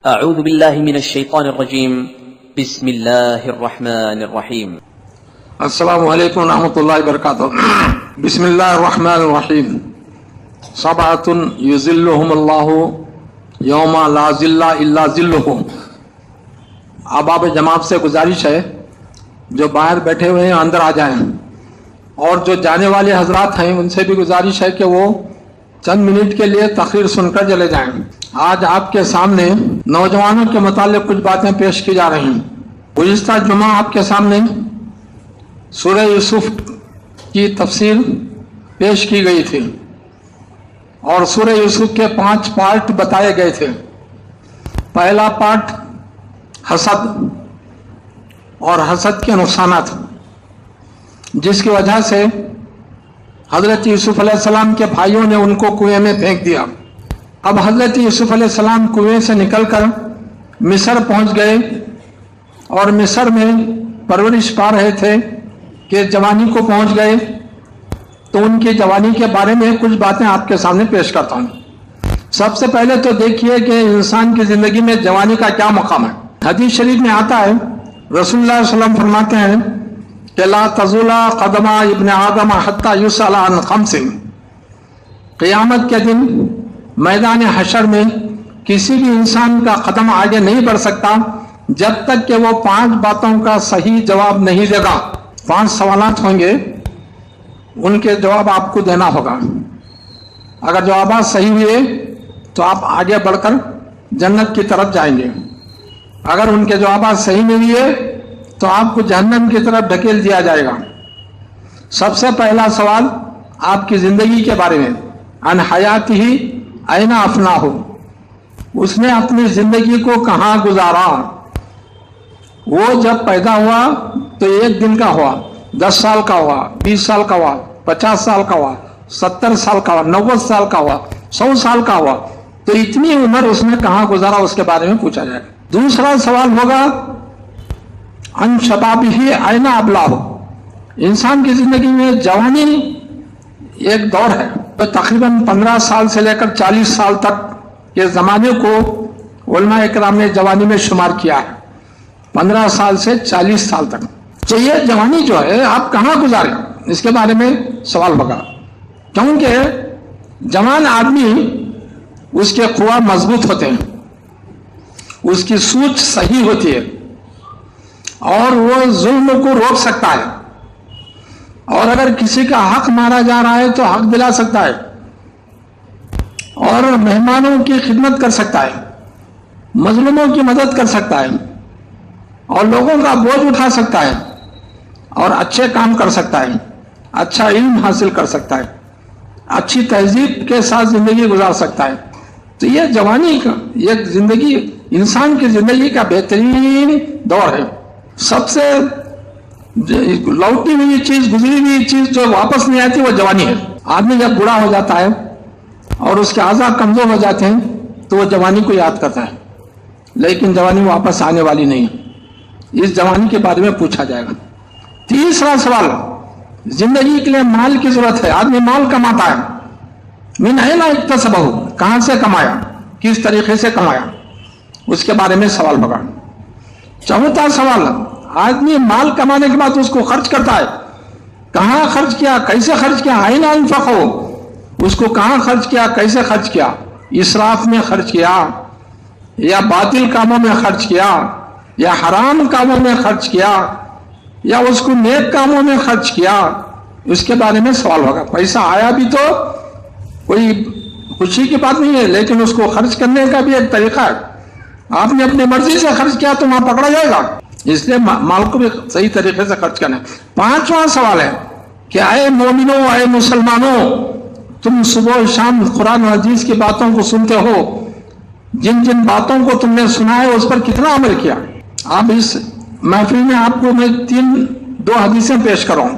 اعوذ باللہ من الشیطان الرجیم بسم اللہ الرحمن الرحیم۔ السلام علیکم ورحمۃ اللہ وبرکاتہ۔ بسم اللہ الرحمن الرحیم۔ سبعۃ یظلھم اللہ یوم لا ظل الا ظلہ۔ احباب جماعت سے گزارش ہے جو باہر بیٹھے ہوئے ہیں اندر آ جائیں، اور جو جانے والے حضرات ہیں ان سے بھی گزارش ہے کہ وہ چند منٹ کے لیے تقریر سن کر چلے جائیں۔ آج آپ کے سامنے نوجوانوں کے متعلق کچھ باتیں پیش کی جا رہی ہیں۔ گزشتہ جمعہ آپ کے سامنے سورہ یوسف کی تفسیر پیش کی گئی تھی، اور سورہ یوسف کے 5 پارٹ بتائے گئے تھے۔ پہلا پارٹ حسد اور حسد کے نقصانات، جس کی وجہ سے حضرت یوسف علیہ السلام کے بھائیوں نے ان کو کنویں میں پھینک دیا۔ اب حضرت یوسف علیہ السلام کنویں سے نکل کر مصر پہنچ گئے، اور مصر میں پرورش پا رہے تھے کہ جوانی کو پہنچ گئے، تو ان کی جوانی کے بارے میں کچھ باتیں آپ کے سامنے پیش کرتا ہوں۔ سب سے پہلے تو دیکھیے کہ انسان کی زندگی میں جوانی کا کیا مقام ہے۔ حدیث شریف میں آتا ہے، رسول اللہ صلی اللہ علیہ وسلم فرماتے ہیں کہ لا تزول قدم ابن آدم حتی یسأل عن خمس۔ قیامت کے دن میدان حشر میں کسی بھی انسان کا قدم آگے نہیں بڑھ سکتا جب تک کہ وہ 5 باتوں کا صحیح جواب نہیں دے گا۔ 5 سوالات ہوں گے، ان کے جواب آپ کو دینا ہوگا۔ اگر جوابات صحیح ہوئے تو آپ آگے بڑھ کر جنت کی طرف جائیں گے، اگر ان کے جوابات صحیح نہیں ہوئے تو آپ کو جہنم کی طرف ڈھکیل دیا جائے گا۔ سب سے پہلا سوال آپ کی زندگی کے بارے میں، ان حیاتہ این افناہ، اس نے اپنی زندگی کو کہاں گزارا۔ وہ جب پیدا ہوا تو 1 دن کا ہوا، 10 سال کا ہوا، 20 سال کا ہوا، 50 سال کا ہوا، 70 سال کا ہوا، 90 سال کا ہوا، 100 سال کا ہوا، تو اتنی عمر اس نے کہاں گزارا اس کے بارے میں پوچھا جائے گا۔ دوسرا سوال ہوگا ان شبابہ این ابلاہ۔ انسان کی زندگی میں جوانی ایک دور ہے، تو تقریباً 15 سال سے لے کر 40 سال تک کے زمانے کو علماء اکرام نے جوانی میں شمار کیا ہے، 15 سال سے 40 سال تک۔ تو یہ جوانی جو ہے آپ کہاں گزارے، اس کے بارے میں سوال ہوگا، کیونکہ جوان آدمی اس کے قوا مضبوط ہوتے ہیں، اس کی سوچ صحیح ہوتی ہے، اور وہ ظلم کو روک سکتا ہے، اور اگر کسی کا حق مارا جا رہا ہے تو حق دلا سکتا ہے، اور مہمانوں کی خدمت کر سکتا ہے، مظلوموں کی مدد کر سکتا ہے، اور لوگوں کا بوجھ اٹھا سکتا ہے، اور اچھے کام کر سکتا ہے، اچھا علم حاصل کر سکتا ہے، اچھی تہذیب کے ساتھ زندگی گزار سکتا ہے۔ تو یہ جوانی کا یہ زندگی انسان کی زندگی کا بہترین دور ہے۔ سب سے لوٹی ہوئی چیز، گزری ہوئی چیز جو واپس نہیں آتی وہ جوانی ہے۔ آدمی جب بوڑھا ہو جاتا ہے اور اس کے اعضاء کمزور ہو جاتے ہیں تو وہ جوانی کو یاد کرتا ہے، لیکن جوانی واپس آنے والی نہیں ہے۔ اس جوانی کے بارے میں پوچھا جائے گا۔ تیسرا سوال، زندگی کے لیے مال کی ضرورت ہے، آدمی مال کماتا ہے، من این اکتسبہ، کہاں سے کمایا، کس طریقے سے کمایا، اس کے بارے میں سوال ہوگا۔ چوتھا سوال، آدمی مال کمانے کے بعد اس کو خرچ کرتا ہے، کہاں خرچ کیا، کیسے خرچ کیا، این انفقہ، اس کو کہاں خرچ کیا، کیسے خرچ کیا، اسراف میں خرچ کیا، یا باطل کاموں میں خرچ کیا، یا حرام کاموں میں خرچ کیا، یا اس کو نیک کاموں میں خرچ کیا، اس کے بارے میں سوال ہوگا۔ پیسہ آیا بھی تو کوئی خوشی کی بات نہیں ہے، لیکن اس کو خرچ کرنے کا بھی ایک طریقہ ہے۔ آپ نے اپنی مرضی سے خرچ کیا تو وہاں پکڑا جائے گا، اس لیے مال کو بھی صحیح طریقے سے خرچ کرنا ہے۔ 5واں سوال ہے کہ اے مومنوں، اے مسلمانوں، تم صبح و شام قرآن و حدیث کی باتوں کو سنتے ہو، جن جن باتوں کو تم نے سنا ہے اس پر کتنا عمل کیا۔ آپ اس محفل میں آپ کو میں 2 حدیثیں پیش کروں،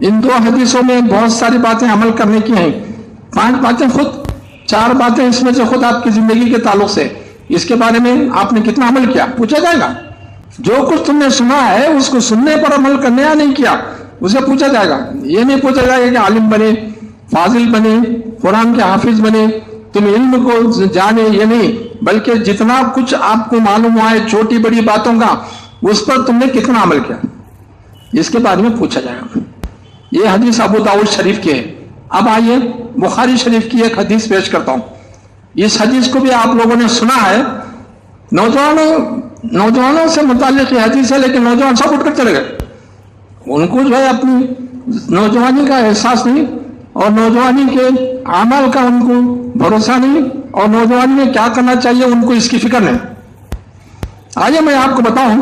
ان 2 حدیثوں میں بہت ساری باتیں عمل کرنے کی ہیں، 5 باتیں خود، 4 باتیں اس میں سے خود آپ کی زندگی کے تعلق سے، اس کے بارے میں آپ نے کتنا عمل کیا پوچھا جائے گا۔ جو کچھ تم نے سنا ہے اس کو سننے پر عمل کرنے یا نہیں کیا اسے پوچھا جائے گا۔ یہ نہیں پوچھا جائے گا کہ عالم بنے، فاضل بنے، قرآن کے حافظ بنے، تم علم کو جانے، یہ نہیں، بلکہ جتنا کچھ آپ کو معلوم ہوا ہے چھوٹی بڑی باتوں کا، اس پر تم نے کتنا عمل کیا، اس کے بارے میں پوچھا جائے گا۔ یہ حدیث ابو داؤد شریف کی ہے۔ اب آئیے بخاری شریف کی ایک حدیث پیش کرتا ہوں۔ اس حدیث کو بھی آپ لوگوں نے سنا ہے، نوجوانوں سے متعلق یہ حدیث ہے، لیکن نوجوان سب اٹھ کر چلے گئے، ان کو جو ہے اپنی نوجوانی کا احساس نہیں، اور نوجوانی کے اعمال کا ان کو بھروسہ نہیں، اور نوجوانی میں کیا کرنا چاہیے ان کو اس کی فکر نہیں۔ آئیے میں آپ کو بتاؤں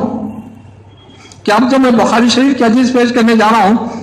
کہ اب جب میں بخاری شریف کی حدیث پیش کرنے جا رہا ہوں